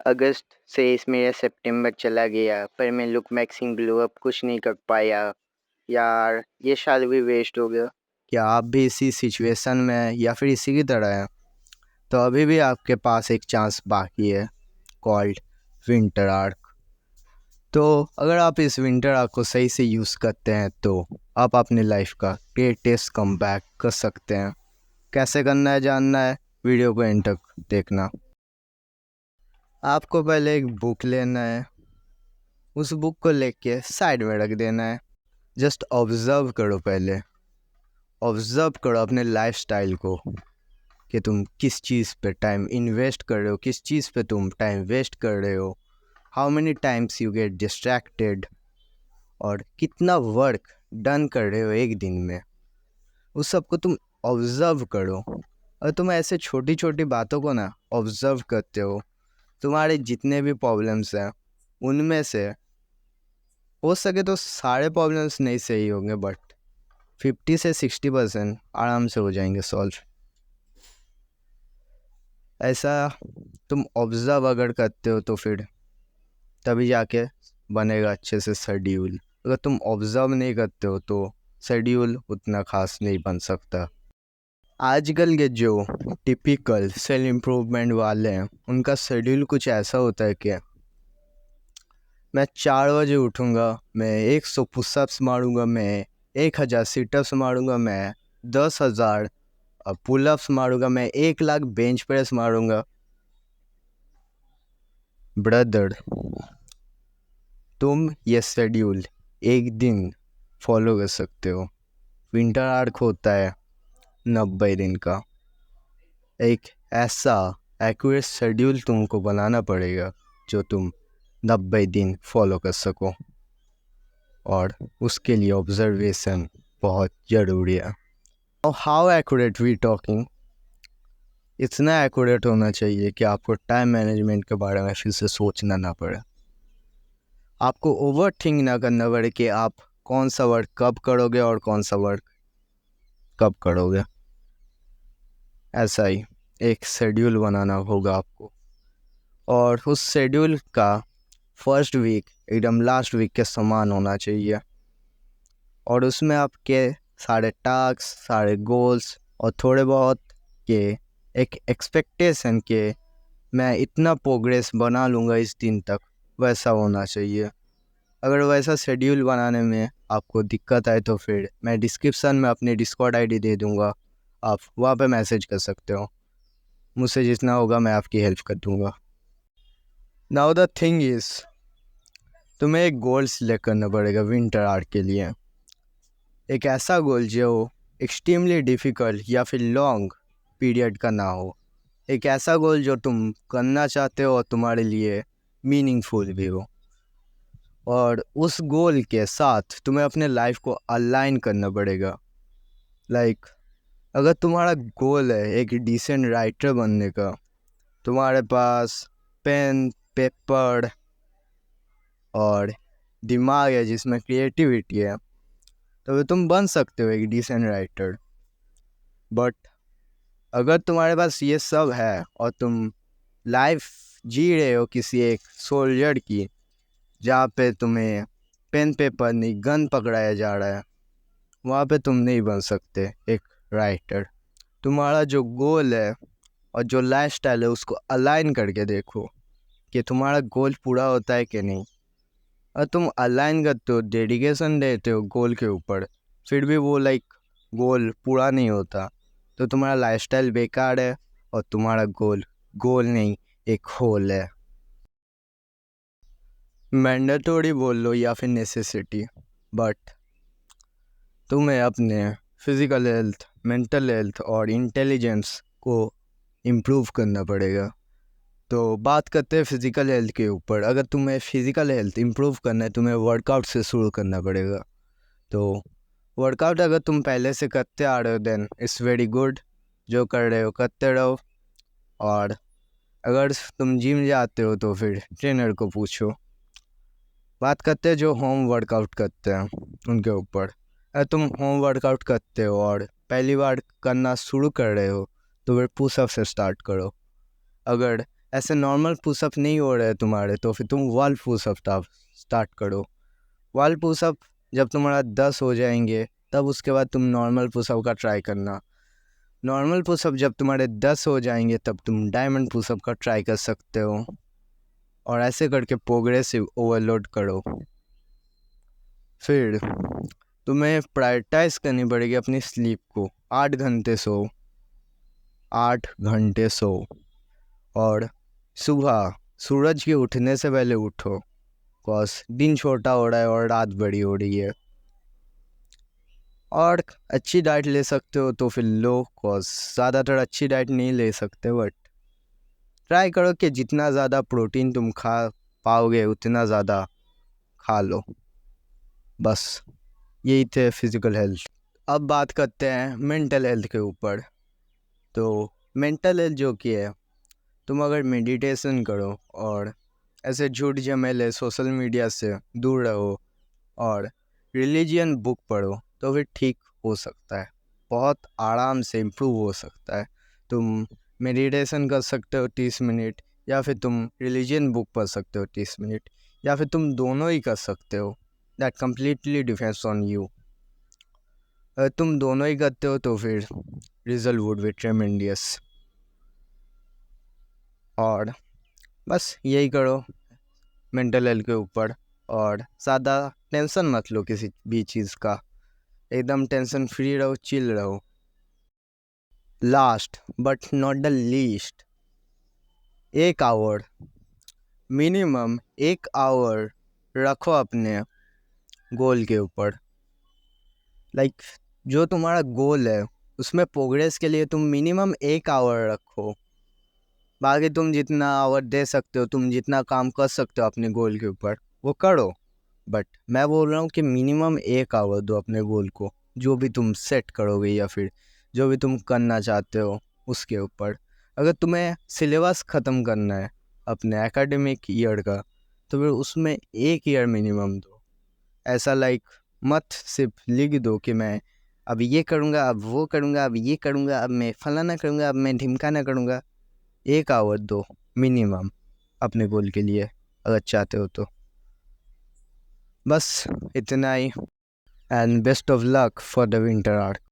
अगस्त से इस मेरा सितंबर चला गया, पर मैं लुक मैक्सिंग ब्लो अप कुछ नहीं कर पाया। यार ये साल भी वेस्ट हो गया। क्या आप भी इसी सिचुएशन में हैं या फिर इसी की तरह हैं? तो अभी भी आपके पास एक चांस बाकी है, कॉल्ड विंटर आर्क। तो अगर आप इस विंटर आर्क को सही से यूज़ करते हैं तो आप अपनी लाइफ का ग्रेटेस्ट कमबैक कर सकते हैं। कैसे करना है जानना है, वीडियो को एंड तक देखना। आपको पहले एक बुक लेना है, उस बुक को लेके साइड में रख देना है। जस्ट ऑब्जर्व करो, पहले ऑब्जर्व करो अपने लाइफस्टाइल को कि तुम किस चीज़ पे टाइम इन्वेस्ट कर रहे हो, किस चीज़ पे तुम टाइम वेस्ट कर रहे हो, how many times you get distracted, और कितना वर्क डन कर रहे हो एक दिन में। उस सब को तुम ऑब्जर्व करो। और तुम ऐसे छोटी छोटी बातों को ना ऑब्जर्व करते हो, तुम्हारे जितने भी प्रॉब्लम्स हैं उनमें से हो सके तो सारे प्रॉब्लम्स नहीं सही होंगे, बट 50 से 60% आराम से हो जाएंगे सॉल्व। ऐसा तुम ऑब्जर्व अगर करते हो तो फिर तभी जाके बनेगा अच्छे से शेड्यूल। अगर तुम ऑब्जर्व नहीं करते हो तो शेड्यूल उतना खास नहीं बन सकता। आजकल के जो टिपिकल सेल्फ इम्प्रूवमेंट वाले हैं उनका शेड्यूल कुछ ऐसा होता है कि मैं 4 बजे उठूँगा, मैं 100 पुशअप्स मारूँगा, मैं 1000 सिटअप्स मारूँगा, मैं 10,000 पुलअप्स मारूँगा, मैं 1 लाख बेंच प्रेस मारूँगा। ब्रदर, तुम ये शेड्यूल एक दिन फॉलो कर सकते हो। विंटर आर्क होता है 90 दिन का। एक ऐसा एक्यूरेट शेड्यूल तुमको बनाना पड़ेगा जो तुम 90 दिन फॉलो कर सको, और उसके लिए ऑब्जर्वेशन बहुत ज़रूरी है। और हाउ एक्यूरेट वी टॉकिंग? इतना एक्यूरेट होना चाहिए कि आपको टाइम मैनेजमेंट के बारे में फिर से सोचना ना पड़े, आपको ओवर थिंक ना करना पड़े कि आप कौन सा वर्क कब करोगे और कौन सा वर्क कब करोगे। ऐसा ही एक शेड्यूल बनाना होगा आपको, और उस शेड्यूल का फर्स्ट वीक एकदम लास्ट वीक के समान होना चाहिए, और उसमें आपके सारे टास्क, सारे गोल्स और थोड़े बहुत के एक एक्सपेक्टेशन के मैं इतना प्रोग्रेस बना लूँगा इस दिन तक, वैसा होना चाहिए। अगर वैसा शेड्यूल बनाने में आपको दिक्कत आए तो फिर मैं डिस्क्रिप्शन में अपनी डिस्कॉर्ड आईडी दे दूँगा, आप वहाँ पे मैसेज कर सकते हो। मुझसे जितना होगा मैं आपकी हेल्प कर दूँगा। नाउ द थिंग इज़, तुम्हें एक गोल सिलेक्ट करना पड़ेगा विंटर आर्क के लिए। एक ऐसा गोल जो एक्सट्रीमली डिफ़िकल्ट या फिर लॉन्ग पीरियड का ना हो। एक ऐसा गोल जो तुम करना चाहते हो और तुम्हारे लिए मीनिंगफुल भी हो। और उस गोल के साथ तुम्हें अपने लाइफ को अलाइन करना पड़ेगा। लाइक अगर तुम्हारा गोल है एक डिसेंट राइटर बनने का, तुम्हारे पास पेन, पेपर और दिमाग है जिसमें क्रिएटिविटी है, तो तुम बन सकते हो एक डिसेंट राइटर। बट अगर तुम्हारे पास ये सब है और तुम लाइफ जी रहे हो किसी एक सोल्जर की, जहाँ पे तुम्हें पेन पेपर नहीं गन पकड़ाया जा रहा है, वहाँ पे तुम नहीं बन सकते एक राइटर। तुम्हारा जो गोल है और जो लाइफस्टाइल है उसको अलाइन करके देखो कि तुम्हारा गोल पूरा होता है कि नहीं। और तुम अलाइन करते हो, डेडिकेशन देते हो गोल के ऊपर, फिर भी वो गोल पूरा नहीं होता, तो तुम्हारा लाइफस्टाइल बेकार है और तुम्हारा गोल गोल नहीं एक होल है। मैंडेटरी बोल लो या फिर नेसेसिटी, बट तुम्हें अपने फिज़िकल हेल्थ, मेंटल हेल्थ और इंटेलिजेंस को इम्प्रूव करना पड़ेगा। तो बात करते हैं फिज़िकल हेल्थ के ऊपर। अगर तुम्हें फिज़िकल हेल्थ इम्प्रूव करना है, तुम्हें वर्कआउट से शुरू करना पड़ेगा। तो वर्कआउट अगर तुम पहले से करते आ रहे हो देन इट्स वेरी गुड, जो कर रहे हो करते रहो। और अगर तुम जिम जाते हो तो फिर ट्रेनर को पूछो। बात करते हैं जो होम वर्कआउट करते हैं उनके ऊपर। अगर तुम होम वर्कआउट करते हो और पहली बार करना शुरू कर रहे हो तो फिर पुशअप से स्टार्ट करो। अगर ऐसे नॉर्मल पुशअप नहीं हो रहे तुम्हारे तो फिर तुम वॉल पुशअप स्टार्ट करो। वॉल पुशअप जब तुम्हारा 10 हो जाएंगे तब उसके बाद तुम नॉर्मल पुशअप का ट्राई करना। नॉर्मल पुशअप जब तुम्हारे 10 हो जाएंगे तब तुम डायमंड पुशअप का ट्राई कर सकते हो, और ऐसे करके प्रोग्रेसिव ओवरलोड करो। फिर तुम्हें प्रायोरिटाइज करनी पड़ेगी अपनी स्लीप को। 8 घंटे सो, 8 घंटे सो, और सुबह सूरज के उठने से पहले उठो, बिकॉज दिन छोटा हो रहा है और रात बड़ी हो रही है। और अच्छी डाइट ले सकते हो तो फिर लो, बिकॉज ज़्यादातर अच्छी डाइट नहीं ले सकते, बट ट्राई करो कि जितना ज़्यादा प्रोटीन तुम खा पाओगे उतना ज़्यादा खा लो। बस यही थे फिज़िकल हेल्थ। अब बात करते हैं मेंटल हेल्थ के ऊपर। तो मेंटल हेल्थ जो कि है, तुम अगर मेडिटेशन करो और ऐसे झूठ झमेले सोशल मीडिया से दूर रहो और रिलीजियन बुक पढ़ो तो फिर ठीक हो सकता है, बहुत आराम से इम्प्रूव हो सकता है। तुम मेडिटेशन कर सकते हो 30 मिनट, या फिर तुम रिलीजियन बुक पढ़ सकते हो 30 मिनट, या फिर तुम दोनों ही कर सकते हो। That completely depends on you. अगर तुम दोनों ही करते हो तो फिर रिजल्ट वुड बी ट्रेमेंडियस। और बस यही करो मेंटल हेल्थ के ऊपर, और ज़्यादा टेंशन मत लो किसी भी चीज़ का, एकदम टेंशन फ्री रहो, चिल रहो। Last but not the least, 1 hour, minimum 1 hour रखो अपने गोल के ऊपर। लाइक जो तुम्हारा गोल है उसमें प्रोग्रेस के लिए तुम मिनिमम 1 आवर रखो। बाकी तुम जितना आवर दे सकते हो, तुम जितना काम कर सकते हो अपने गोल के ऊपर वो करो, बट मैं बोल रहा हूँ कि मिनिमम 1 आवर दो अपने गोल को, जो भी तुम सेट करोगे या फिर जो भी तुम करना चाहते हो उसके ऊपर। अगर तुम्हें सिलेबस ख़त्म करना है अपने एकेडमिक ईयर का तो फिर उसमें 1 ईयर मिनिमम दो। ऐसा लाइक मत सिर्फ लिख दो कि मैं अब ये करूँगा, अब वो करूँगा, अब ये करूँगा, अब मैं फलाना करूँगा, अब मैं ढिमकाना करूँगा। 1 आवर दो मिनिमम अपने गोल के लिए अगर चाहते हो तो। बस इतना ही, and best of luck for the winter arc.